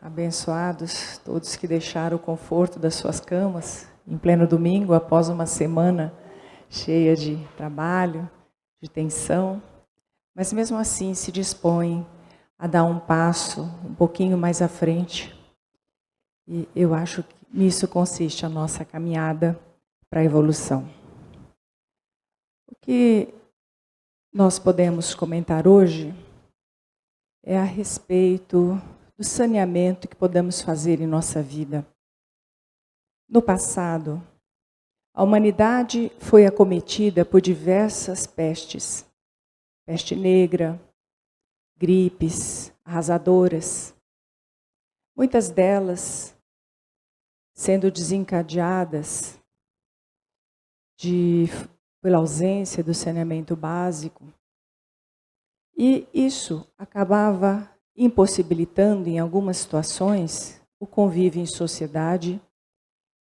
abençoados, todos que deixaram o conforto das suas camas em pleno domingo, após uma semana cheia de trabalho, de tensão, mas mesmo assim se dispõem a dar um passo um pouquinho mais à frente. E eu acho que nisso consiste a nossa caminhada para a evolução. O que nós podemos comentar hoje é a respeito do saneamento que podemos fazer em nossa vida. No passado, a humanidade foi acometida por diversas pestes. Peste negra, gripes arrasadoras. Muitas delas sendo desencadeadas pela ausência do saneamento básico. E isso acabava impossibilitando, em algumas situações, o convívio em sociedade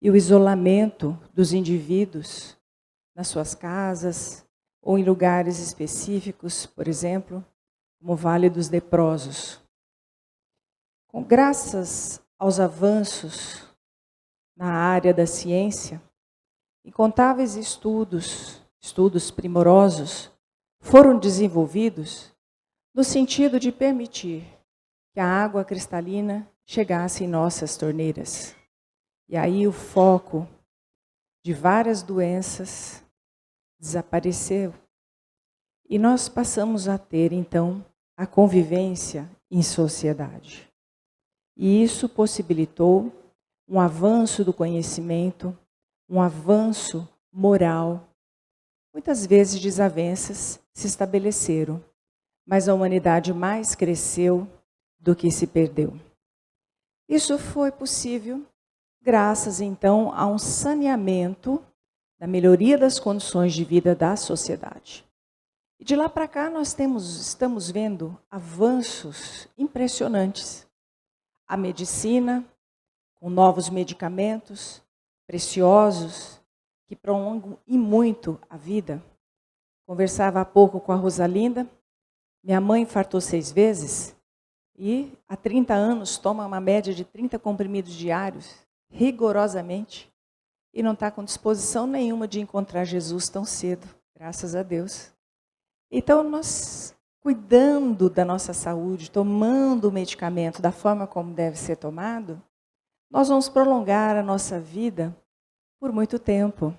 e o isolamento dos indivíduos nas suas casas ou em lugares específicos, por exemplo, como o Vale dos Leprosos. Graças aos avanços na área da ciência, incontáveis estudos primorosos, foram desenvolvidos no sentido de permitir que a água cristalina chegasse em nossas torneiras. E aí o foco de várias doenças desapareceu. E nós passamos a ter, então, a convivência em sociedade. E isso possibilitou um avanço do conhecimento, um avanço moral. Muitas vezes desavenças se estabeleceram, mas a humanidade mais cresceu do que se perdeu. Isso foi possível graças, então, a um saneamento da melhoria das condições de vida da sociedade. E de lá para cá nós estamos vendo avanços impressionantes. A medicina, com novos medicamentos preciosos, que prolongam e muito a vida. Conversava há pouco com a Rosalinda, minha mãe infartou 6 vezes e há 30 anos toma uma média de 30 comprimidos diários, rigorosamente, e não está com disposição nenhuma de encontrar Jesus tão cedo, graças a Deus. Então, nós, cuidando da nossa saúde, tomando o medicamento da forma como deve ser tomado, nós vamos prolongar a nossa vida por muito tempo,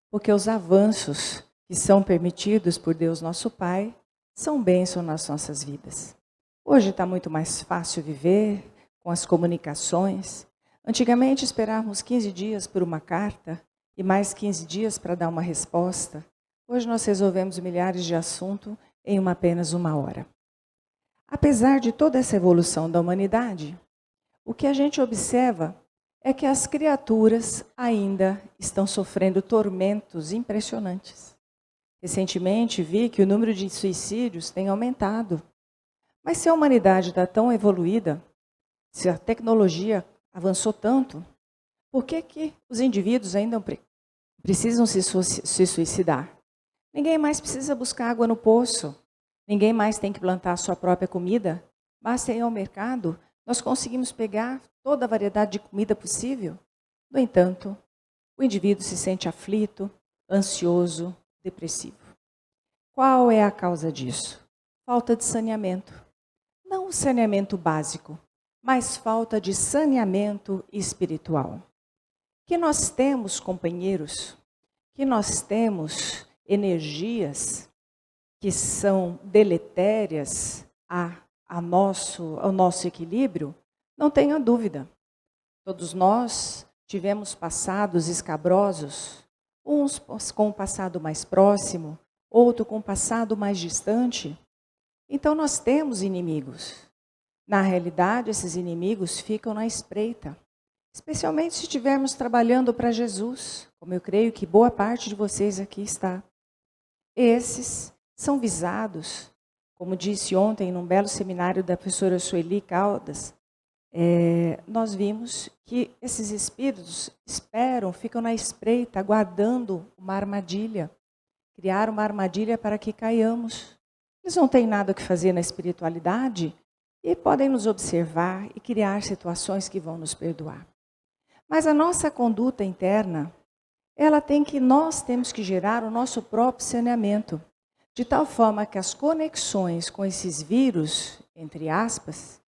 porque os avanços que são permitidos por Deus nosso Pai são bênçãos nas nossas vidas. Hoje está muito mais fácil viver com as comunicações. Antigamente esperávamos 15 dias por uma carta e mais 15 dias para dar uma resposta. Hoje nós resolvemos milhares de assuntos em apenas uma hora. Apesar de toda essa evolução da humanidade, o que a gente observa é que as criaturas ainda estão sofrendo tormentos impressionantes. Recentemente vi que o número de suicídios tem aumentado. Mas se a humanidade está tão evoluída, se a tecnologia avançou tanto, por que os indivíduos ainda precisam se suicidar? Ninguém mais precisa buscar água no poço. Ninguém mais tem que plantar a sua própria comida. Basta ir ao mercado, nós conseguimos pegar toda a variedade de comida possível. No entanto, o indivíduo se sente aflito, ansioso, depressivo. Qual é a causa disso? Falta de saneamento. Não o saneamento básico, mas falta de saneamento espiritual. Que nós temos companheiros, que nós temos energias que são deletérias ao nosso equilíbrio, não tenha dúvida. Todos nós tivemos passados escabrosos, uns com o passado mais próximo, outro com o passado mais distante. Então nós temos inimigos. Na realidade, esses inimigos ficam na espreita, especialmente se estivermos trabalhando para Jesus, como eu creio que boa parte de vocês aqui está. Esses são visados, como disse ontem num belo seminário da professora Sueli Caldas, nós vimos que esses espíritos ficam na espreita, aguardando uma armadilha, criar uma armadilha para que caiamos. Eles não têm nada o que fazer na espiritualidade, e podem nos observar e criar situações que vão nos perdoar. Mas a nossa conduta interna, nós temos que gerar o nosso próprio saneamento, de tal forma que as conexões com esses vírus, entre aspas,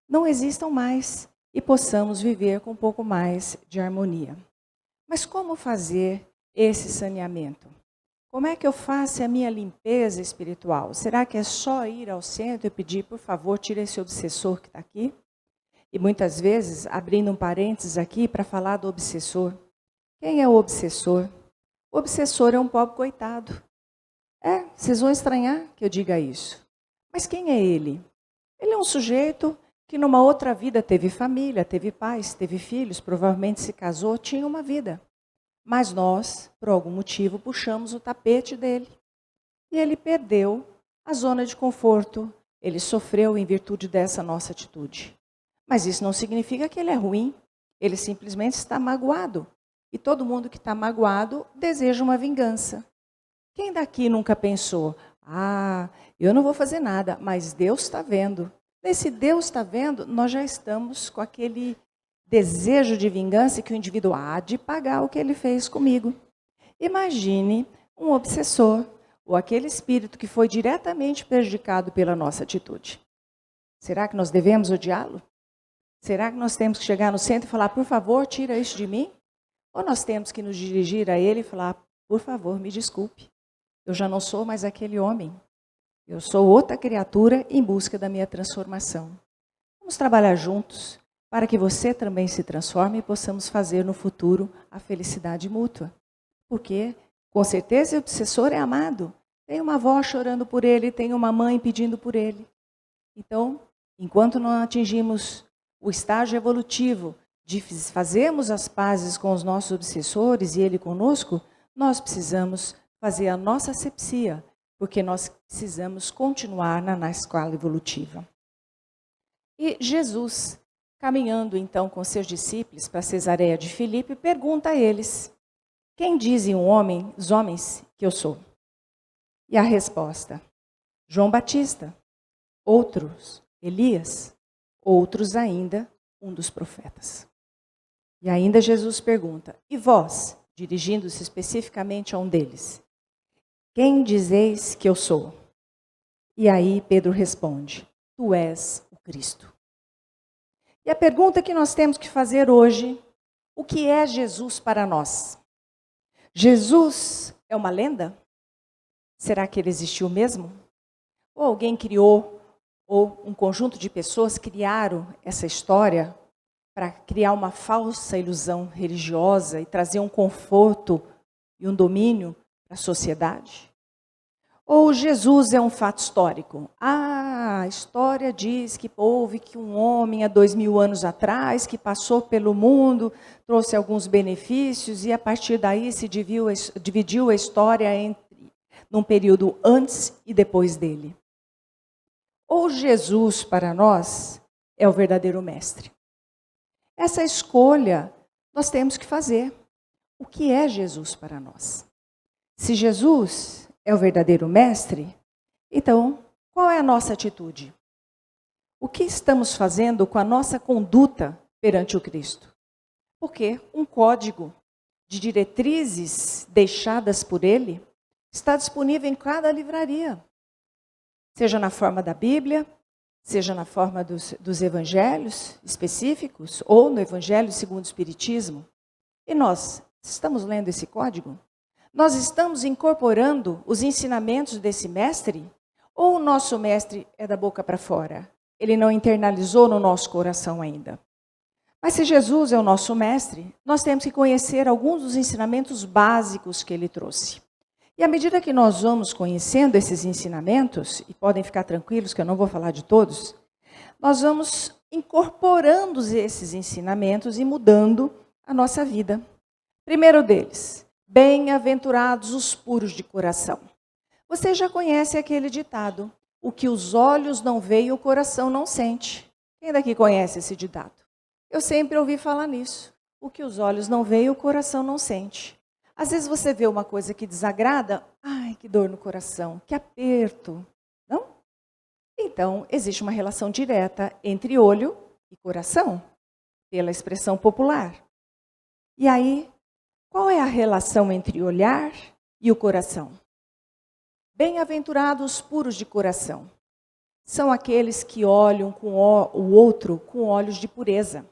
não existam mais e possamos viver com um pouco mais de harmonia. Mas como fazer esse saneamento? Como é que eu faço a minha limpeza espiritual? Será que é só ir ao centro e pedir, por favor, tira esse obsessor que está aqui? E muitas vezes, abrindo um parênteses aqui para falar do obsessor. Quem é o obsessor? O obsessor é um pobre coitado. Vocês vão estranhar que eu diga isso. Mas quem é ele? Ele é um sujeito que numa outra vida teve família, teve pais, teve filhos, provavelmente se casou, tinha uma vida. Mas nós, por algum motivo, puxamos o tapete dele. E ele perdeu a zona de conforto. Ele sofreu em virtude dessa nossa atitude. Mas isso não significa que ele é ruim. Ele simplesmente está magoado. E todo mundo que está magoado deseja uma vingança. Quem daqui nunca pensou, eu não vou fazer nada, mas Deus está vendo. Nesse Deus está vendo, nós já estamos com aquele desejo de vingança que o indivíduo há de pagar o que ele fez comigo. Imagine um obsessor, ou aquele espírito que foi diretamente prejudicado pela nossa atitude. Será que nós devemos odiá-lo? Será que nós temos que chegar no centro e falar, por favor, tira isso de mim? Ou nós temos que nos dirigir a ele e falar, por favor, me desculpe. Eu já não sou mais aquele homem. Eu sou outra criatura em busca da minha transformação. Vamos trabalhar juntos para que você também se transforme e possamos fazer no futuro a felicidade mútua. Porque, com certeza, o obsessor é amado. Tem uma avó chorando por ele, tem uma mãe pedindo por ele. Então, enquanto não atingimos o estágio evolutivo de fazermos as pazes com os nossos obsessores e ele conosco, nós precisamos fazer a nossa asepsia, porque nós precisamos continuar na escala evolutiva. E Jesus, caminhando então com seus discípulos para Cesareia de Filipe, pergunta a eles, quem dizem os homens que eu sou? E a resposta, João Batista, outros, Elias, outros ainda, um dos profetas. E ainda Jesus pergunta, e vós, dirigindo-se especificamente a um deles, quem dizeis que eu sou? E aí Pedro responde, tu és o Cristo. E a pergunta que nós temos que fazer hoje, o que é Jesus para nós? Jesus é uma lenda? Será que ele existiu mesmo? Ou alguém criou, ou um conjunto de pessoas criaram essa história para criar uma falsa ilusão religiosa e trazer um conforto e um domínio para a sociedade? Ou Jesus é um fato histórico? A história diz que houve um homem há 2000 anos atrás que passou pelo mundo, trouxe alguns benefícios e a partir daí se dividiu a história num período antes e depois dele. Ou Jesus para nós é o verdadeiro mestre? Essa escolha nós temos que fazer. O que é Jesus para nós? Se Jesus é o verdadeiro mestre, então qual é a nossa atitude? O que estamos fazendo com a nossa conduta perante o Cristo? Porque um código de diretrizes deixadas por ele está disponível em cada livraria. Seja na forma da Bíblia, seja na forma dos evangelhos específicos, ou no Evangelho segundo o Espiritismo. E nós estamos lendo esse código? Nós estamos incorporando os ensinamentos desse mestre? Ou o nosso mestre é da boca para fora? Ele não internalizou no nosso coração ainda. Mas se Jesus é o nosso mestre, nós temos que conhecer alguns dos ensinamentos básicos que ele trouxe. E à medida que nós vamos conhecendo esses ensinamentos, e podem ficar tranquilos que eu não vou falar de todos, nós vamos incorporando esses ensinamentos e mudando a nossa vida. Primeiro deles, bem-aventurados os puros de coração. Você já conhece aquele ditado, o que os olhos não veem, o coração não sente. Quem daqui conhece esse ditado? Eu sempre ouvi falar nisso. O que os olhos não veem, o coração não sente. Às vezes você vê uma coisa que desagrada, ai, que dor no coração, que aperto, não? Então, existe uma relação direta entre olho e coração, pela expressão popular. E aí, qual é a relação entre olhar e o coração? Bem-aventurados puros de coração. São aqueles que olham o outro com olhos de pureza,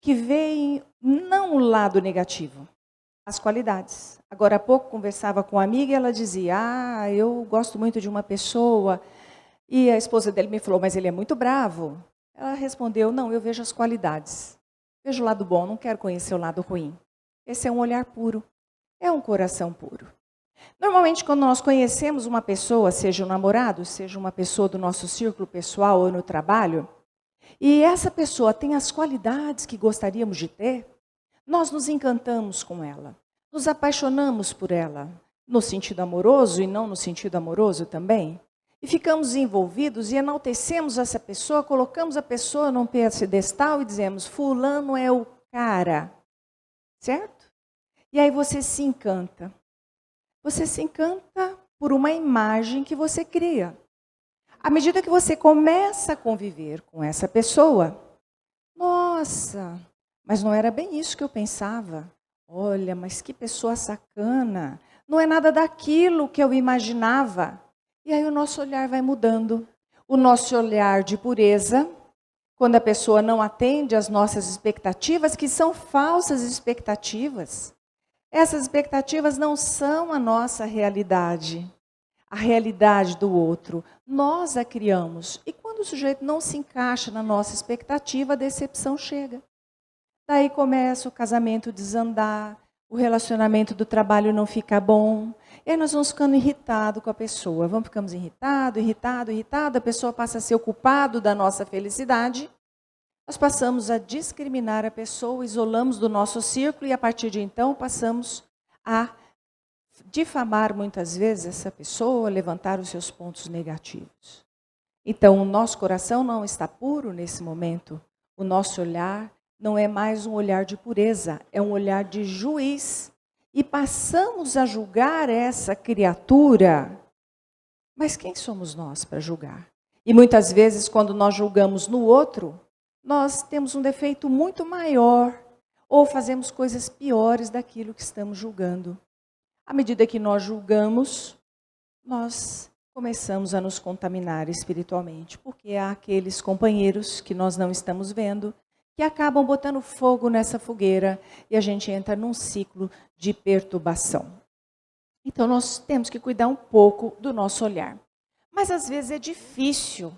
que veem não o lado negativo, as qualidades. Agora há pouco conversava com uma amiga e ela dizia, eu gosto muito de uma pessoa, e a esposa dele me falou, mas ele é muito bravo. Ela respondeu, não, eu vejo as qualidades. Vejo o lado bom, não quero conhecer o lado ruim. Esse é um olhar puro, é um coração puro. Normalmente, quando nós conhecemos uma pessoa, seja um namorado, seja uma pessoa do nosso círculo pessoal ou no trabalho, e essa pessoa tem as qualidades que gostaríamos de ter, nós nos encantamos com ela, nos apaixonamos por ela, no sentido amoroso e não no sentido amoroso também, e ficamos envolvidos e enaltecemos essa pessoa, colocamos a pessoa num pedestal e dizemos, fulano é o cara, certo? E aí você se encanta. Você se encanta por uma imagem que você cria. À medida que você começa a conviver com essa pessoa, nossa, mas não era bem isso que eu pensava. Olha, mas que pessoa sacana. Não é nada daquilo que eu imaginava. E aí o nosso olhar vai mudando. O nosso olhar de pureza, quando a pessoa não atende às nossas expectativas, que são falsas expectativas. Essas expectativas não são a nossa realidade, a realidade do outro. Nós a criamos. E quando o sujeito não se encaixa na nossa expectativa, a decepção chega. Daí começa o casamento a desandar, o relacionamento do trabalho não fica bom. E aí nós vamos ficando irritados com a pessoa. Ficamos irritados, a pessoa passa a ser o culpado da nossa felicidade. Nós passamos a discriminar a pessoa, isolamos do nosso círculo e, a partir de então, passamos a difamar muitas vezes essa pessoa, levantar os seus pontos negativos. Então, o nosso coração não está puro nesse momento. O nosso olhar não é mais um olhar de pureza, é um olhar de juiz. E passamos a julgar essa criatura. Mas quem somos nós para julgar? E muitas vezes, quando nós julgamos no outro, nós temos um defeito muito maior, ou fazemos coisas piores daquilo que estamos julgando. À medida que nós julgamos, nós começamos a nos contaminar espiritualmente, porque há aqueles companheiros que nós não estamos vendo, que acabam botando fogo nessa fogueira, e a gente entra num ciclo de perturbação. Então nós temos que cuidar um pouco do nosso olhar. Mas às vezes é difícil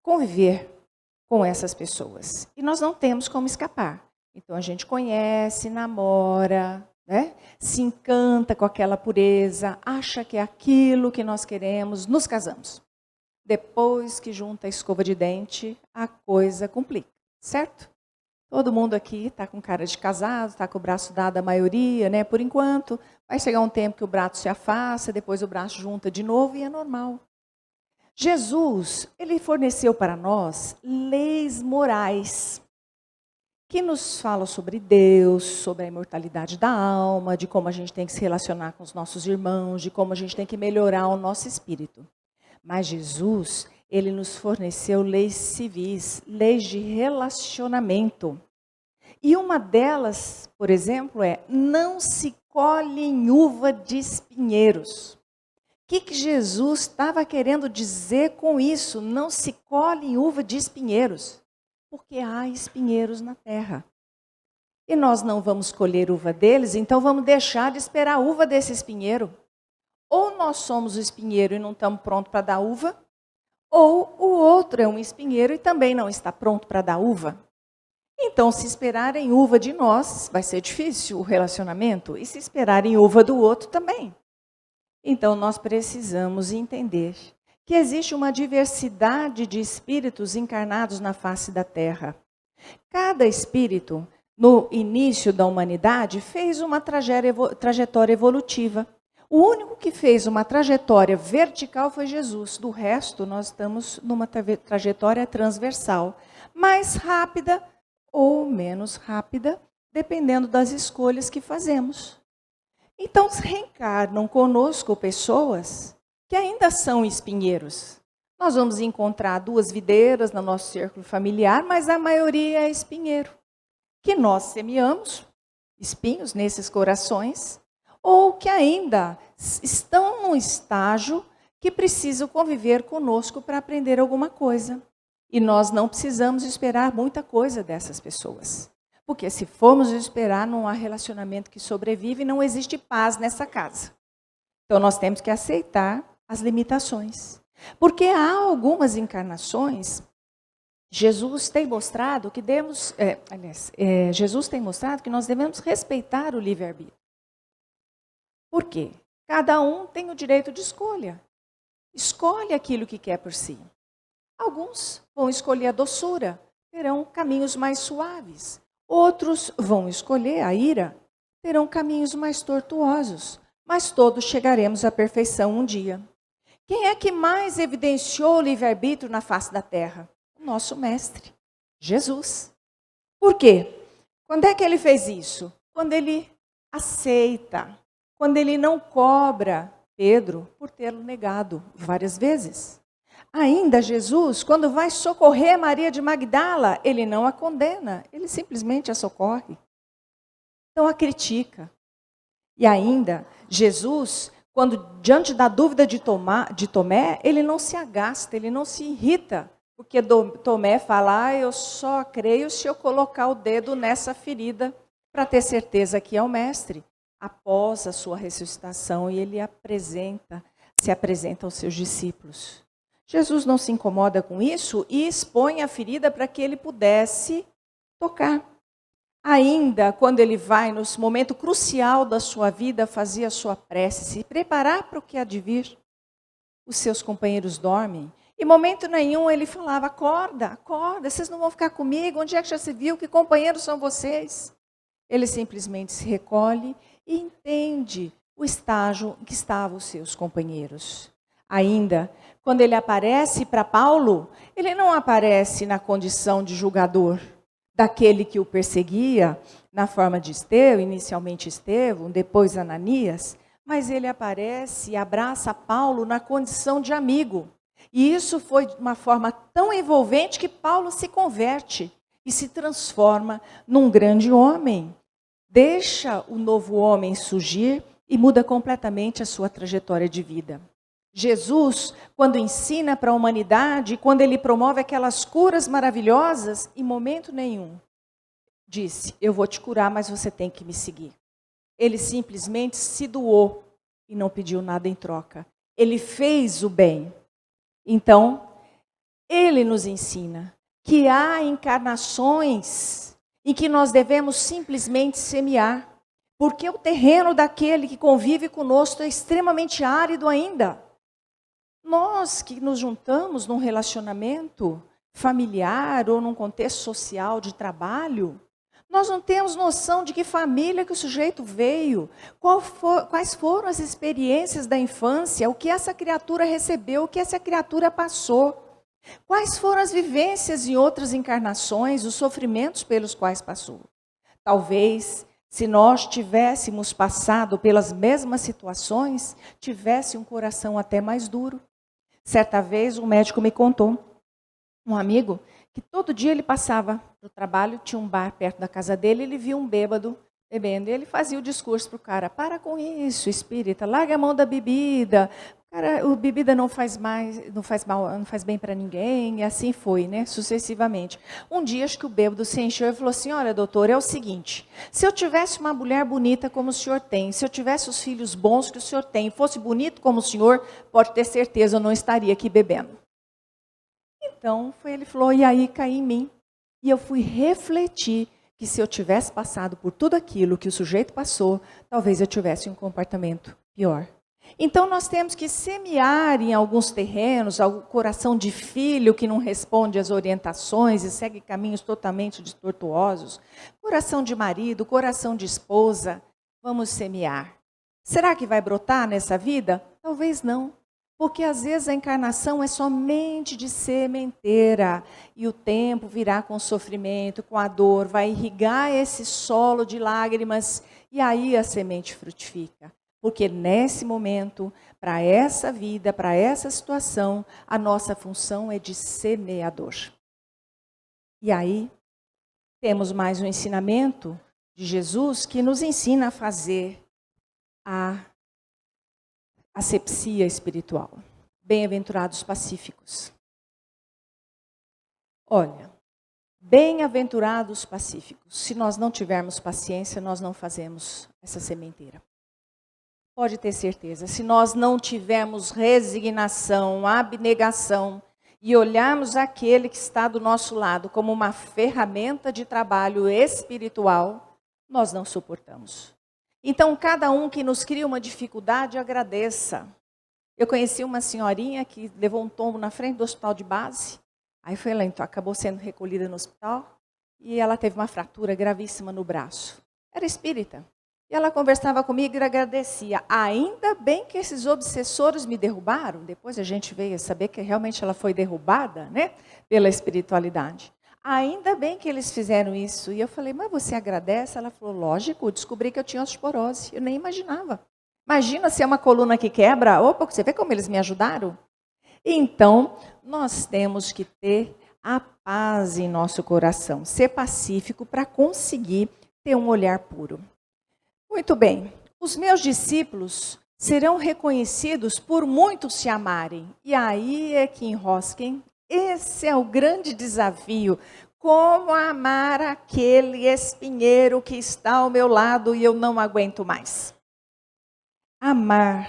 conviver com essas pessoas. E nós não temos como escapar. Então a gente conhece, namora, né? Se encanta com aquela pureza, acha que é aquilo que nós queremos, nos casamos. Depois que junta a escova de dente, a coisa complica, certo? Todo mundo aqui está com cara de casado, está com o braço dado a maioria, né? Por enquanto, vai chegar um tempo que o braço se afasta, depois o braço junta de novo e é normal. Jesus, ele forneceu para nós leis morais que nos falam sobre Deus, sobre a imortalidade da alma, de como a gente tem que se relacionar com os nossos irmãos, de como a gente tem que melhorar o nosso espírito. Mas Jesus, ele nos forneceu leis civis, leis de relacionamento. E uma delas, por exemplo, é não se colhe em uva de espinheiros. O que Jesus estava querendo dizer com isso? Não se colhe em uva de espinheiros, porque há espinheiros na terra. E nós não vamos colher uva deles, então vamos deixar de esperar a uva desse espinheiro. Ou nós somos o espinheiro e não estamos prontos para dar uva, ou o outro é um espinheiro e também não está pronto para dar uva. Então, se esperarem uva de nós, vai ser difícil o relacionamento, e se esperarem uva do outro também. Então, nós precisamos entender que existe uma diversidade de espíritos encarnados na face da Terra. Cada espírito, no início da humanidade, fez uma trajetória evolutiva. O único que fez uma trajetória vertical foi Jesus. Do resto, nós estamos numa trajetória transversal, mais rápida ou menos rápida, dependendo das escolhas que fazemos. Então, reencarnam conosco pessoas que ainda são espinheiros, Nós vamos encontrar 2 videiras no nosso círculo familiar, mas a maioria é espinheiro, que nós semeamos espinhos nesses corações, ou que ainda estão num estágio que precisam conviver conosco para aprender alguma coisa. E nós não precisamos esperar muita coisa dessas pessoas. Porque se formos esperar, não há relacionamento que sobrevive e não existe paz nessa casa. Então nós temos que aceitar as limitações. Porque há algumas encarnações, Jesus tem mostrado que Jesus tem mostrado que nós devemos respeitar o livre-arbítrio. Por quê? Cada um tem o direito de escolha. Escolhe aquilo que quer por si. Alguns vão escolher a doçura, terão caminhos mais suaves. Outros vão escolher a ira, terão caminhos mais tortuosos. Mas todos chegaremos à perfeição um dia. Quem é que mais evidenciou o livre-arbítrio na face da terra? O nosso mestre, Jesus. Por quê? Quando é que ele fez isso? Quando ele aceita, quando ele não cobra Pedro por tê-lo negado várias vezes. Ainda Jesus, quando vai socorrer Maria de Magdala, ele não a condena, ele simplesmente a socorre. Então a critica. E ainda, Jesus, quando diante da dúvida de Tomé, ele não se agasta, ele não se irrita. Porque Tomé fala, eu só creio se eu colocar o dedo nessa ferida para ter certeza que é o mestre. Após a sua ressuscitação, e ele se apresenta aos seus discípulos. Jesus não se incomoda com isso e expõe a ferida para que ele pudesse tocar. Ainda, quando ele vai, no momento crucial da sua vida, fazer a sua prece, se preparar para o que há de vir, os seus companheiros dormem. Em momento nenhum ele falava, acorda, vocês não vão ficar comigo, onde é que já se viu, que companheiros são vocês? Ele simplesmente se recolhe e entende o estágio em que estavam os seus companheiros. Ainda, quando ele aparece para Paulo, ele não aparece na condição de julgador, daquele que o perseguia, na forma de Estevão, inicialmente Estevão, depois Ananias, mas ele aparece e abraça Paulo na condição de amigo. E isso foi de uma forma tão envolvente que Paulo se converte e se transforma num grande homem. Deixa o novo homem surgir e muda completamente a sua trajetória de vida. Jesus, quando ensina para a humanidade, quando ele promove aquelas curas maravilhosas, em momento nenhum disse, eu vou te curar, mas você tem que me seguir. Ele simplesmente se doou e não pediu nada em troca. Ele fez o bem. Então, ele nos ensina que há encarnações em que nós devemos simplesmente semear, porque o terreno daquele que convive conosco é extremamente árido ainda. Nós que nos juntamos num relacionamento familiar ou num contexto social de trabalho, nós não temos noção de que família que o sujeito veio, quais foram as experiências da infância, o que essa criatura recebeu, o que essa criatura passou. Quais foram as vivências em outras encarnações, os sofrimentos pelos quais passou. Talvez, se nós tivéssemos passado pelas mesmas situações, tivesse um coração até mais duro. Certa vez, um médico me contou, um amigo, que todo dia ele passava no trabalho, tinha um bar perto da casa dele, ele via um bêbado bebendo, e ele fazia o discurso para o cara, para com isso, espírita, larga a mão da bebida, cara, a bebida não faz mal, não faz bem para ninguém, e assim foi, né, sucessivamente. Um dia, acho que o bêbado se encheu e falou assim, olha, doutor, é o seguinte, se eu tivesse uma mulher bonita como o senhor tem, se eu tivesse os filhos bons que o senhor tem, fosse bonito como o senhor, pode ter certeza, eu não estaria aqui bebendo. Então, ele falou, e aí caí em mim. E eu fui refletir que se eu tivesse passado por tudo aquilo que o sujeito passou, talvez eu tivesse um comportamento pior. Então, nós temos que semear em alguns terrenos, o coração de filho que não responde às orientações e segue caminhos totalmente tortuosos, coração de marido, coração de esposa, vamos semear. Será que vai brotar nessa vida? Talvez não. Porque às vezes a encarnação é somente de sementeira e o tempo virá com o sofrimento, com a dor, vai irrigar esse solo de lágrimas e aí a semente frutifica. Porque nesse momento, para essa vida, para essa situação, a nossa função é de semeador. E aí, temos mais um ensinamento de Jesus que nos ensina a fazer a asepsia espiritual. Bem-aventurados pacíficos. Olha, bem-aventurados pacíficos. Se nós não tivermos paciência, nós não fazemos essa sementeira. Pode ter certeza, se nós não tivermos resignação, abnegação e olharmos aquele que está do nosso lado como uma ferramenta de trabalho espiritual, nós não suportamos. Então, cada um que nos cria uma dificuldade, agradeça. Eu conheci uma senhorinha que levou um tombo na frente do hospital de base, aí foi lá, então acabou sendo recolhida no hospital e ela teve uma fratura gravíssima no braço. Era espírita. E ela conversava comigo e agradecia. Ainda bem que esses obsessores me derrubaram. Depois a gente veio a saber que realmente ela foi derrubada, né, pela espiritualidade. Ainda bem que eles fizeram isso. E eu falei, mas você agradece? Ela falou, lógico, descobri que eu tinha osteoporose. Eu nem imaginava. Imagina se é uma coluna que quebra. Opa, você vê como eles me ajudaram? Então, nós temos que ter a paz em nosso coração. Ser pacífico para conseguir ter um olhar puro. Muito bem, os meus discípulos serão reconhecidos por muitos se amarem. E aí é que enrosquem. Esse é o grande desafio. Como amar aquele espinheiro que está ao meu lado e eu não aguento mais? Amar.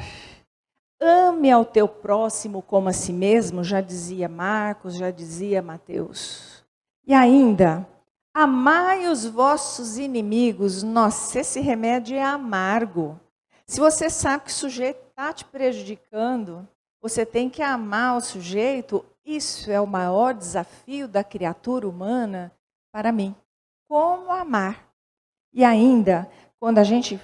Ame ao teu próximo como a si mesmo, já dizia Marcos, já dizia Mateus. E ainda, amai os vossos inimigos. Nossa, esse remédio é amargo. Se você sabe que o sujeito está te prejudicando, você tem que amar o sujeito. Isso é o maior desafio da criatura humana para mim. Como amar? E ainda, quando a gente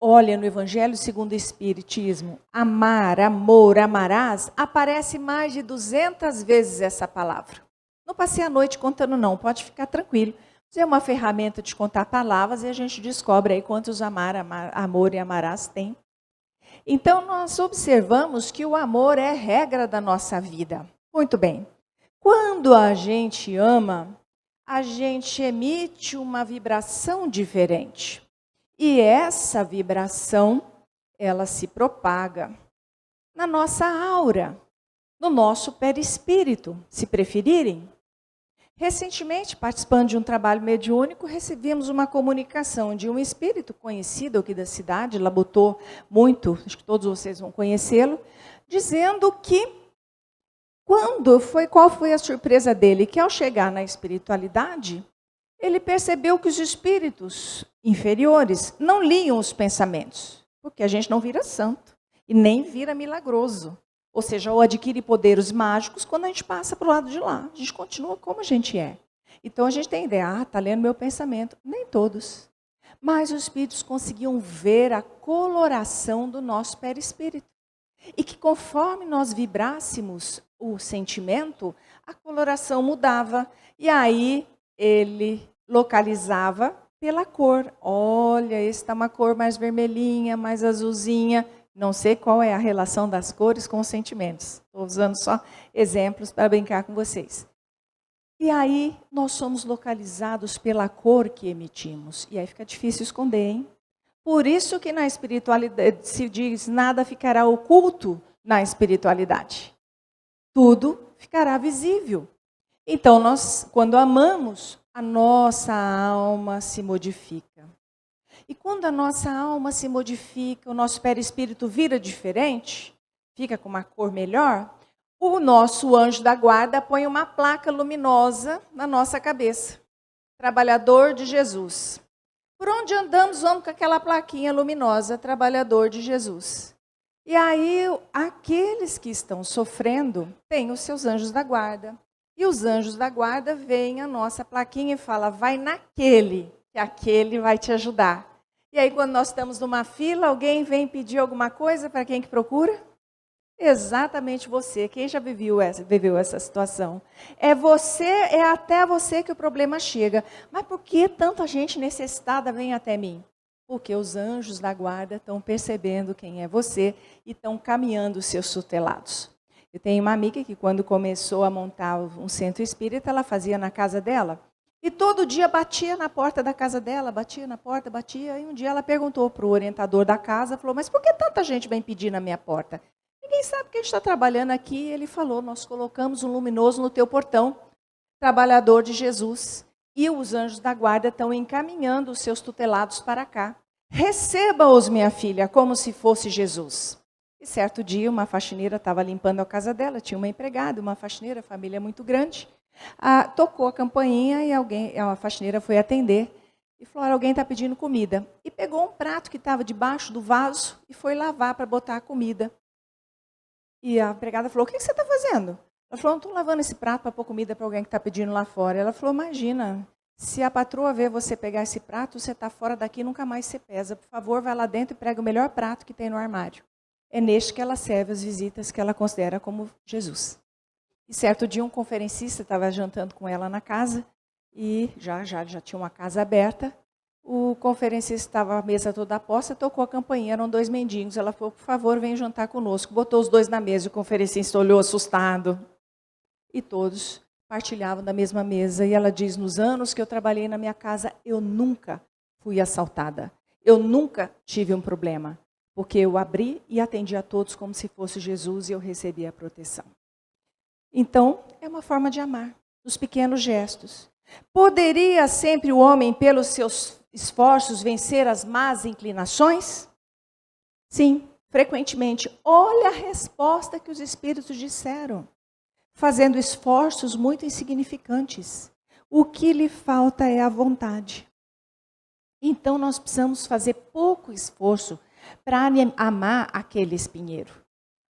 olha no Evangelho segundo o Espiritismo, amar, amor, amarás, aparece mais de 200 vezes essa palavra. Não passei a noite contando não, pode ficar tranquilo. Isso é uma ferramenta de contar palavras e a gente descobre aí quantos amor e amarás tem. Então, nós observamos que o amor é regra da nossa vida. Muito bem. Quando a gente ama, a gente emite uma vibração diferente. E essa vibração, ela se propaga na nossa aura, no nosso perispírito, se preferirem. Recentemente, participando de um trabalho mediúnico, recebemos uma comunicação de um espírito conhecido aqui da cidade, labutou muito, acho que todos vocês vão conhecê-lo, dizendo que qual foi a surpresa dele? Que ao chegar na espiritualidade, ele percebeu que os espíritos inferiores não liam os pensamentos, porque a gente não vira santo e nem vira milagroso. Ou seja, ou adquire poderes mágicos quando a gente passa para o lado de lá. A gente continua como a gente é. Então a gente tem ideia, está lendo meu pensamento. Nem todos. Mas os espíritos conseguiam ver a coloração do nosso perispírito. E que conforme nós vibrássemos o sentimento, a coloração mudava. E aí ele localizava pela cor. Olha, esse está uma cor mais vermelhinha, mais azulzinha. Não sei qual é a relação das cores com os sentimentos. Estou usando só exemplos para brincar com vocês. E aí nós somos localizados pela cor que emitimos. E aí fica difícil esconder, hein? Por isso que na espiritualidade se diz, nada ficará oculto na espiritualidade. Tudo ficará visível. Então, nós, quando amamos, a nossa alma se modifica. E quando a nossa alma se modifica, o nosso perispírito vira diferente, fica com uma cor melhor, o nosso anjo da guarda põe uma placa luminosa na nossa cabeça. Trabalhador de Jesus. Por onde andamos, vamos com aquela plaquinha luminosa, trabalhador de Jesus. E aí, aqueles que estão sofrendo, têm os seus anjos da guarda. E os anjos da guarda veem a nossa plaquinha e falam, vai naquele, que aquele vai te ajudar. E aí, quando nós estamos numa fila, alguém vem pedir alguma coisa para quem que procura? Exatamente você. Quem já viveu essa situação? É até você que o problema chega. Mas por que tanta gente necessitada vem até mim? Porque os anjos da guarda estão percebendo quem é você e estão caminhando os seus tutelados. Eu tenho uma amiga que quando começou a montar um centro espírita, ela fazia na casa dela. E todo dia batia na porta da casa dela, batia na porta, batia. E um dia ela perguntou para o orientador da casa, falou, mas por que tanta gente vem pedir na minha porta? Ninguém sabe que a gente está trabalhando aqui. E ele falou, nós colocamos um luminoso no teu portão, trabalhador de Jesus. E os anjos da guarda estão encaminhando os seus tutelados para cá. Receba-os, minha filha, como se fosse Jesus. E certo dia, uma faxineira estava limpando a casa dela, tinha uma empregada, uma faxineira, família muito grande. Tocou a campainha e a faxineira foi atender. E falou, alguém está pedindo comida. E pegou um prato que estava debaixo do vaso e foi lavar para botar a comida. E a empregada falou, o que você está fazendo? Ela falou, não estou lavando esse prato para pôr comida para alguém que está pedindo lá fora. Ela falou, imagina, se a patroa ver você pegar esse prato, você está fora daqui e nunca mais você pesa. Por favor, vai lá dentro e prega o melhor prato que tem no armário. É neste que ela serve as visitas que ela considera como Jesus. E certo dia um conferencista estava jantando com ela na casa, e já tinha uma casa aberta. O conferencista estava a mesa toda posta, tocou a campainha, eram 2 mendigos. Ela falou, por favor, vem jantar conosco. Botou os 2 na mesa, o conferencista olhou assustado. E todos partilhavam da mesma mesa. E ela diz, nos anos que eu trabalhei na minha casa, eu nunca fui assaltada. Eu nunca tive um problema. Porque eu abri e atendi a todos como se fosse Jesus e eu recebi a proteção. Então, é uma forma de amar, nos pequenos gestos. Poderia sempre o homem, pelos seus esforços, vencer as más inclinações? Sim, frequentemente. Olha a resposta que os espíritos disseram. Fazendo esforços muito insignificantes. O que lhe falta é a vontade. Então, nós precisamos fazer pouco esforço para amar aquele espinheiro.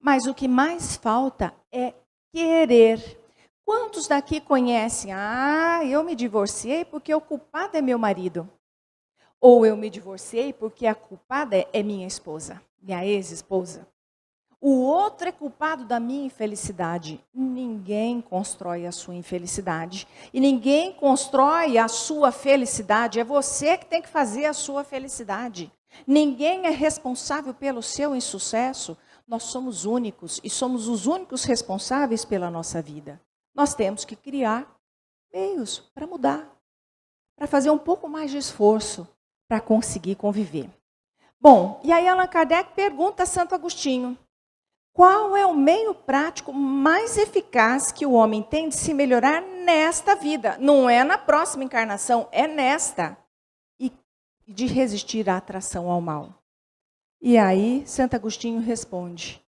Mas o que mais falta é querer. Quantos daqui conhecem? Eu me divorciei porque o culpado é meu marido. Ou eu me divorciei porque a culpada é minha esposa, minha ex-esposa. O outro é culpado da minha infelicidade. Ninguém constrói a sua infelicidade. E ninguém constrói a sua felicidade. É você que tem que fazer a sua felicidade. Ninguém é responsável pelo seu insucesso. Nós somos únicos e somos os únicos responsáveis pela nossa vida. Nós temos que criar meios para mudar, para fazer um pouco mais de esforço para conseguir conviver. Bom, e aí Allan Kardec pergunta a Santo Agostinho, qual é o meio prático mais eficaz que o homem tem de se melhorar nesta vida? Não é na próxima encarnação, é nesta. E de resistir à atração ao mal. E aí, Santo Agostinho responde,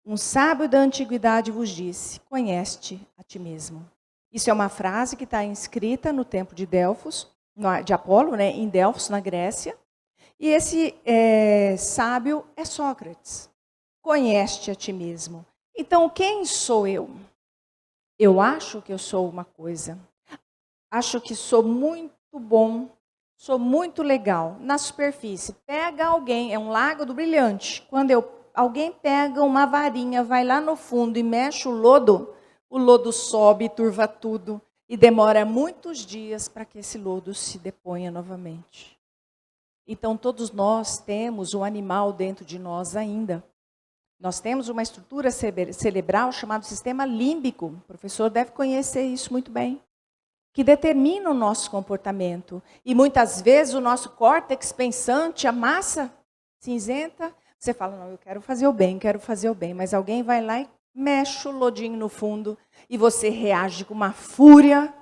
um sábio da antiguidade vos disse, conhece-te a ti mesmo. Isso é uma frase que está inscrita no templo de Delfos, de Apolo, né, em Delfos, na Grécia. E esse sábio é Sócrates. Conhece-te a ti mesmo. Então, quem sou eu? Eu acho que eu sou uma coisa. Acho que sou muito bom. Sou muito legal. Na superfície, pega alguém, é um lago do brilhante. Quando alguém pega uma varinha, vai lá no fundo e mexe o lodo sobe, turva tudo. E demora muitos dias para que esse lodo se deponha novamente. Então, todos nós temos um animal dentro de nós ainda. Nós temos uma estrutura cerebral chamada sistema límbico. O professor deve conhecer isso muito bem. Que determina o nosso comportamento. E muitas vezes o nosso córtex pensante, a massa cinzenta, você fala, não, eu quero fazer o bem, mas alguém vai lá e mexe o lodinho no fundo e você reage com uma fúria.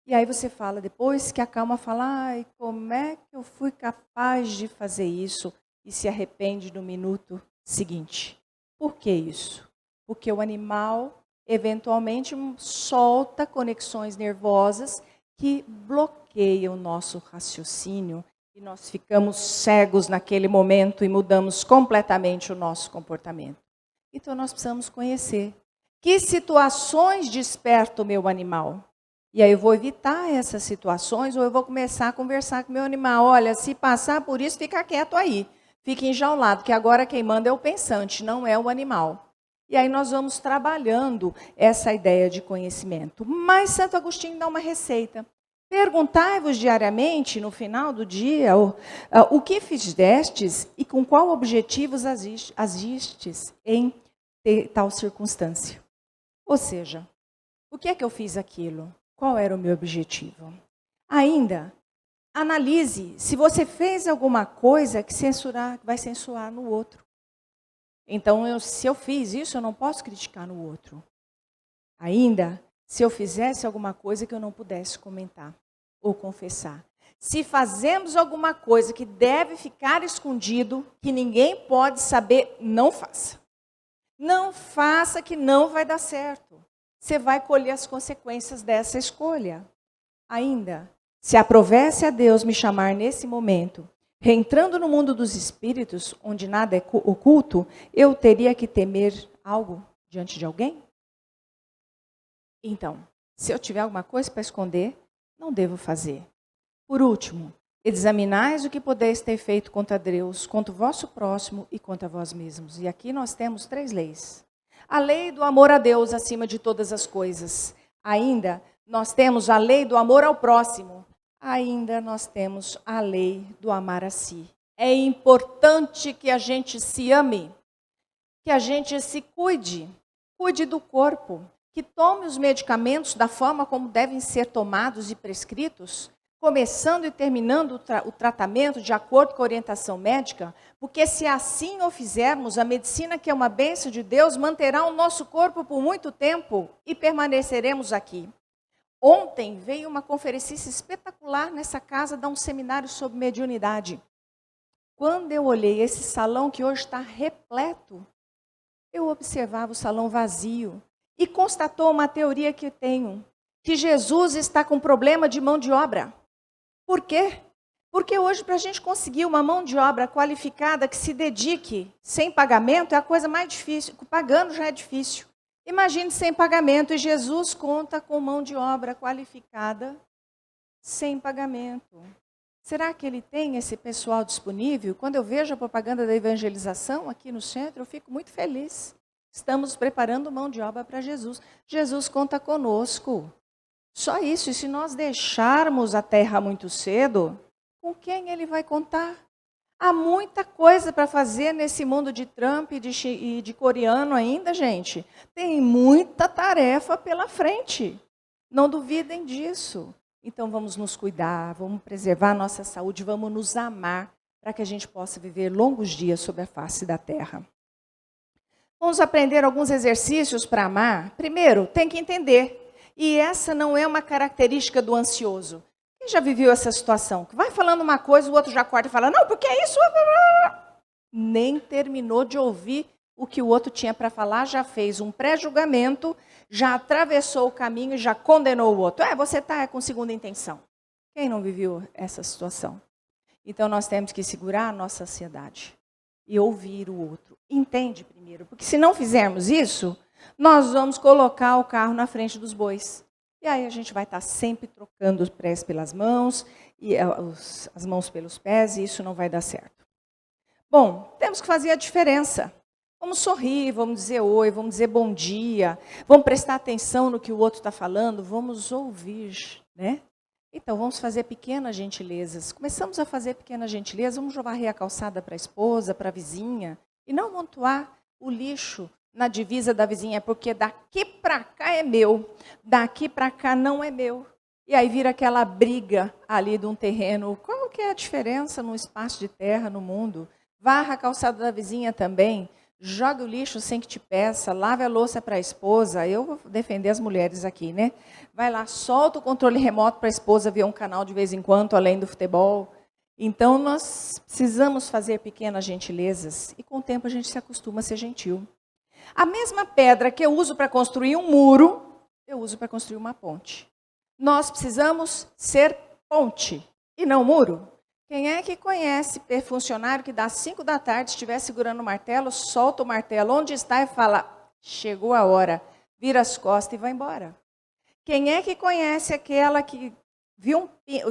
E aí você fala, depois que acalma, fala, ai, como é que eu fui capaz de fazer isso? E se arrepende no minuto seguinte. Por que isso? Porque o animal eventualmente solta conexões nervosas que bloqueiam o nosso raciocínio e nós ficamos cegos naquele momento e mudamos completamente o nosso comportamento. Então nós precisamos conhecer que situações despertam o meu animal. E aí eu vou evitar essas situações ou eu vou começar a conversar com o meu animal. Olha, se passar por isso, fica quieto aí. Fica enjaulado, que agora quem manda é o pensante, não é o animal. E aí nós vamos trabalhando essa ideia de conhecimento. Mas Santo Agostinho dá uma receita. Perguntai-vos diariamente, no final do dia, o que fizestes e com qual objetivo agistes em tal circunstância. Ou seja, por que é que eu fiz aquilo? Qual era o meu objetivo? Ainda, analise se você fez alguma coisa que vai censurar no outro. Então, se eu fiz isso, eu não posso criticar no outro. Ainda, se eu fizesse alguma coisa que eu não pudesse comentar ou confessar. Se fazemos alguma coisa que deve ficar escondido, que ninguém pode saber, não faça. Não faça, que não vai dar certo. Você vai colher as consequências dessa escolha. Ainda, se aprovesse a Deus me chamar nesse momento, reentrando no mundo dos espíritos, onde nada é oculto, eu teria que temer algo diante de alguém? Então, se eu tiver alguma coisa para esconder, não devo fazer. Por último, examinais o que podeis ter feito contra Deus, contra o vosso próximo e contra vós mesmos. E aqui nós temos 3 leis. A lei do amor a Deus acima de todas as coisas. Ainda, nós temos a lei do amor ao próximo. Ainda nós temos a lei do amar a si. É importante que a gente se ame, que a gente se cuide do corpo, que tome os medicamentos da forma como devem ser tomados e prescritos, começando e terminando o tratamento de acordo com a orientação médica, porque se assim o fizermos, a medicina, que é uma bênção de Deus, manterá o nosso corpo por muito tempo e permaneceremos aqui. Ontem veio uma conferencista espetacular nessa casa dar um seminário sobre mediunidade. Quando eu olhei esse salão que hoje está repleto, eu observava o salão vazio e constatou uma teoria que tenho, que Jesus está com problema de mão de obra. Por quê? Porque hoje, para a gente conseguir uma mão de obra qualificada que se dedique sem pagamento, é a coisa mais difícil. Pagando já é difícil. Imagine sem pagamento, e Jesus conta com mão de obra qualificada sem pagamento. Será que ele tem esse pessoal disponível? Quando eu vejo a propaganda da evangelização aqui no centro, eu fico muito feliz. Estamos preparando mão de obra para Jesus. Jesus conta conosco. Só isso. E se nós deixarmos a terra muito cedo, com quem ele vai contar? Há muita coisa para fazer nesse mundo de Trump e de coreano ainda, gente. Tem muita tarefa pela frente. Não duvidem disso. Então vamos nos cuidar, vamos preservar a nossa saúde, vamos nos amar, para que a gente possa viver longos dias sobre a face da terra. Vamos aprender alguns exercícios para amar. Primeiro, tem que entender. E essa não é uma característica do ansioso. Quem já viveu essa situação? Que vai falando uma coisa, o outro já corta e fala, não, porque é isso. Nem terminou de ouvir o que o outro tinha para falar, já fez um pré-julgamento, já atravessou o caminho e já condenou o outro. Você está com segunda intenção. Quem não viveu essa situação? Então nós temos que segurar a nossa ansiedade e ouvir o outro. Entende primeiro, porque se não fizermos isso, nós vamos colocar o carro na frente dos bois. E aí a gente vai estar sempre trocando os pés pelas mãos, e as mãos pelos pés, e isso não vai dar certo. Bom, temos que fazer a diferença. Vamos sorrir, vamos dizer oi, vamos dizer bom dia, vamos prestar atenção no que o outro está falando, vamos ouvir, né? Então, vamos fazer pequenas gentilezas. Começamos a fazer pequenas gentilezas, vamos varrer a calçada para a esposa, para a vizinha, e não amontoar o lixo na divisa da vizinha, porque daqui para cá é meu, daqui para cá não é meu. E aí vira aquela briga ali de um terreno. Qual que é a diferença num espaço de terra no mundo? Varra a calçada da vizinha também, joga o lixo sem que te peça, lave a louça para a esposa. Eu vou defender as mulheres aqui, né? Vai lá, solta o controle remoto para a esposa ver um canal de vez em quando, além do futebol. Então, nós precisamos fazer pequenas gentilezas e com o tempo a gente se acostuma a ser gentil. A mesma pedra que eu uso para construir um muro, eu uso para construir uma ponte. Nós precisamos ser ponte e não muro. Quem é que conhece funcionário que das 5 da tarde, estiver segurando o martelo, solta o martelo onde está e fala, chegou a hora, vira as costas e vai embora? Quem é que conhece aquela que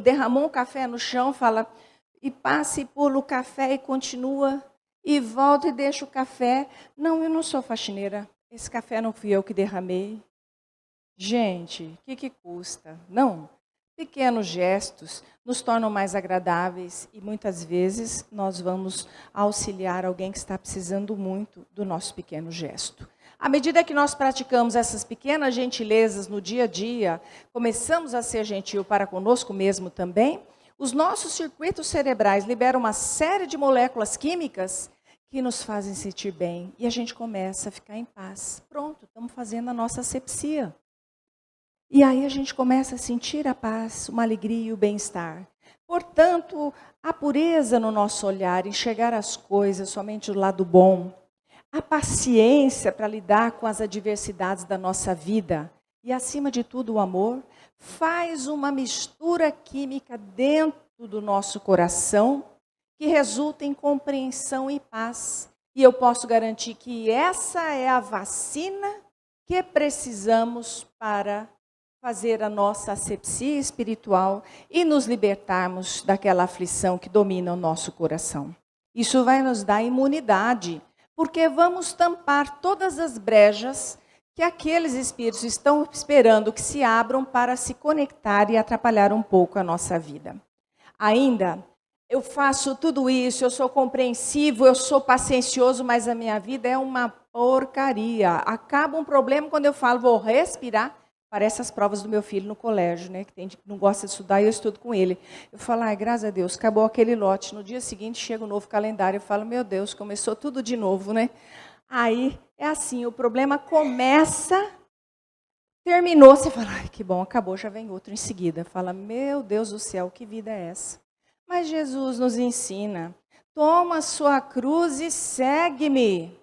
derramou um café no chão, fala, e passa e pula o café e continua, e volta e deixa o café? Não, eu não sou faxineira, esse café não fui eu que derramei. Gente, o que custa? Não. pequenos gestos nos tornam mais agradáveis e muitas vezes nós vamos auxiliar alguém que está precisando muito do nosso pequeno gesto. À medida que nós praticamos essas pequenas gentilezas no dia a dia, começamos a ser gentil para conosco mesmo também, os nossos circuitos cerebrais liberam uma série de moléculas químicas que nos fazem sentir bem e a gente começa a ficar em paz. Pronto, estamos fazendo a nossa asepsia. E aí a gente começa a sentir a paz, uma alegria e o bem-estar. Portanto, a pureza no nosso olhar, enxergar as coisas somente do lado bom, a paciência para lidar com as adversidades da nossa vida e, acima de tudo, o amor, faz uma mistura química dentro do nosso coração que resulta em compreensão e paz. E eu posso garantir que essa é a vacina que precisamos para fazer a nossa asepsia espiritual e nos libertarmos daquela aflição que domina o nosso coração. Isso vai nos dar imunidade, porque vamos tampar todas as brechas que aqueles espíritos estão esperando que se abram para se conectar e atrapalhar um pouco a nossa vida. Ainda, eu faço tudo isso, eu sou compreensivo, eu sou paciencioso, mas a minha vida é uma porcaria. Acaba um problema quando eu falo, vou respirar. Parece as provas do meu filho no colégio, né? Que tem gente que não gosta de estudar e eu estudo com ele. Eu falo, graças a Deus, acabou aquele lote. No dia seguinte chega um novo calendário. Eu falo, meu Deus, começou tudo de novo, né? Aí é assim, o problema começa, terminou, você fala, que bom, acabou, já vem outro em seguida. Fala, meu Deus do céu, que vida é essa? Mas Jesus nos ensina, toma sua cruz e segue-me.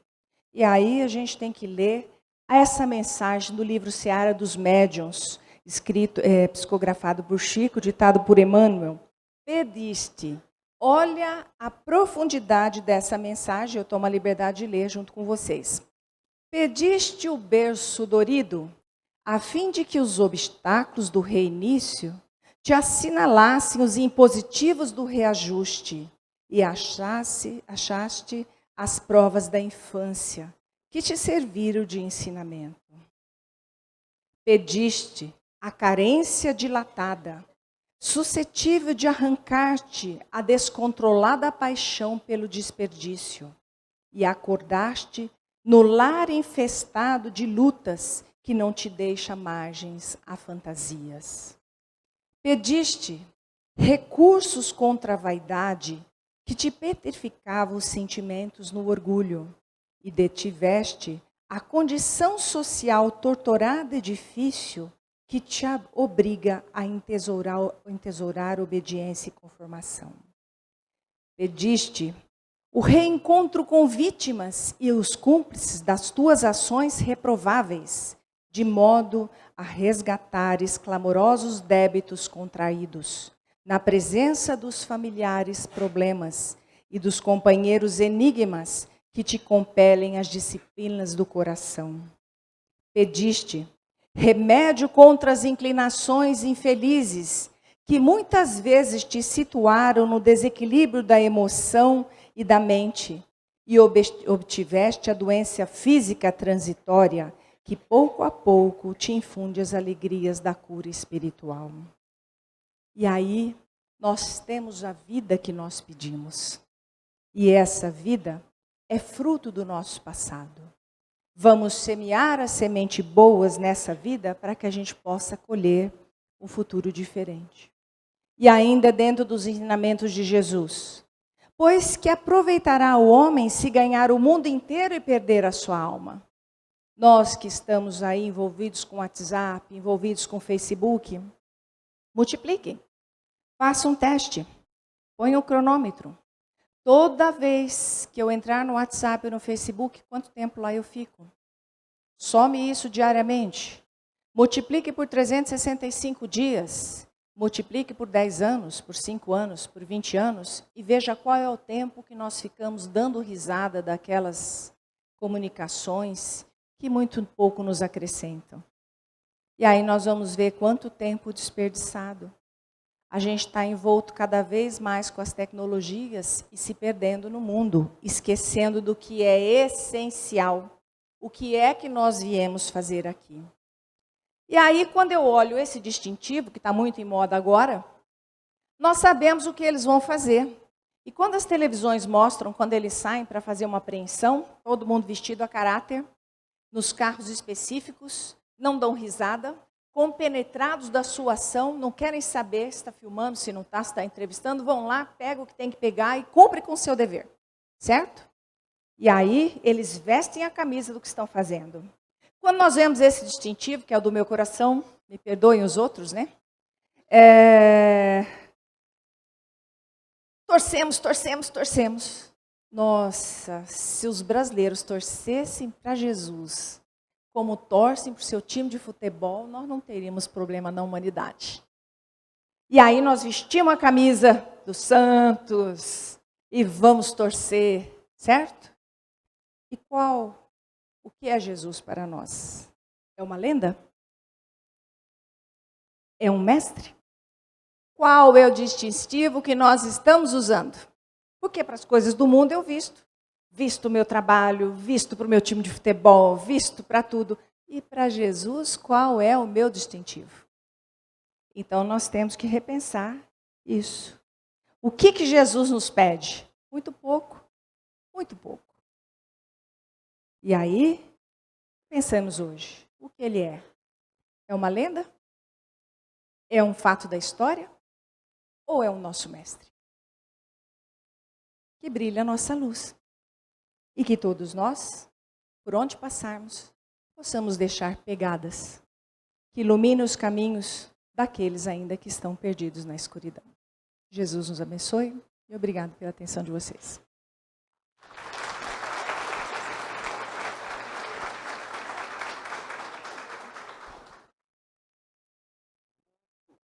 E aí a gente tem que ler essa mensagem do livro Seara dos Médiuns, escrito, psicografado por Chico, ditado por Emmanuel. Pediste. Olha a profundidade dessa mensagem, eu tomo a liberdade de ler junto com vocês. Pediste o berço dorido, a fim de que os obstáculos do reinício te assinalassem os impositivos do reajuste e achaste as provas da infância, que te serviram de ensinamento. Pediste a carência dilatada, suscetível de arrancar-te a descontrolada paixão pelo desperdício, e acordaste no lar infestado de lutas que não te deixa margens a fantasias. Pediste recursos contra a vaidade que te petrificavam os sentimentos no orgulho, e detiveste a condição social torturada e difícil que te obriga a entesourar obediência e conformação. Pediste o reencontro com vítimas e os cúmplices das tuas ações reprováveis, de modo a resgatares clamorosos débitos contraídos, na presença dos familiares problemas e dos companheiros enigmas que te compelem as disciplinas do coração. Pediste remédio contra as inclinações infelizes, que muitas vezes te situaram no desequilíbrio da emoção e da mente, e obtiveste a doença física transitória, que pouco a pouco te infunde as alegrias da cura espiritual. E aí, nós temos a vida que nós pedimos. E essa vida é fruto do nosso passado. Vamos semear as sementes boas nessa vida para que a gente possa colher um futuro diferente. E ainda dentro dos ensinamentos de Jesus. Pois que aproveitará o homem se ganhar o mundo inteiro e perder a sua alma? Nós que estamos aí envolvidos com WhatsApp, envolvidos com Facebook, multipliquem. Faça um teste. Põe o cronômetro. Toda vez que eu entrar no WhatsApp ou no Facebook, quanto tempo lá eu fico? Some isso diariamente. Multiplique por 365 dias. Multiplique por 10 anos, por 5 anos, por 20 anos. E veja qual é o tempo que nós ficamos dando risada daquelas comunicações que muito pouco nos acrescentam. E aí nós vamos ver quanto tempo desperdiçado. A gente está envolto cada vez mais com as tecnologias e se perdendo no mundo, esquecendo do que é essencial. O que é que nós viemos fazer aqui? E aí, quando eu olho esse distintivo, que está muito em moda agora, nós sabemos o que eles vão fazer. E quando as televisões mostram, quando eles saem para fazer uma apreensão, todo mundo vestido a caráter, nos carros específicos, não dão risada, compenetrados da sua ação, não querem saber se está filmando, se não está, se está entrevistando, vão lá, pegam o que tem que pegar e cumprem com o seu dever, certo? E aí, eles vestem a camisa do que estão fazendo. Quando nós vemos esse distintivo, que é o do meu coração, me perdoem os outros, né? Torcemos. Nossa, se os brasileiros torcessem para Jesus, como torcem para o seu time de futebol, nós não teríamos problema na humanidade. E aí nós vestimos a camisa do Santos e vamos torcer, certo? E o que é Jesus para nós? É uma lenda? É um mestre? Qual é o distintivo que nós estamos usando? Porque para as coisas do mundo eu visto o meu trabalho, visto para o meu time de futebol, visto para tudo. E para Jesus, qual é o meu distintivo? Então nós temos que repensar isso. O que Jesus nos pede? Muito pouco, muito pouco. E aí, pensamos hoje, o que ele é? É uma lenda? É um fato da história? Ou é o nosso mestre? Que brilha a nossa luz. E que todos nós, por onde passarmos, possamos deixar pegadas que iluminem os caminhos daqueles ainda que estão perdidos na escuridão. Jesus nos abençoe e obrigado pela atenção de vocês.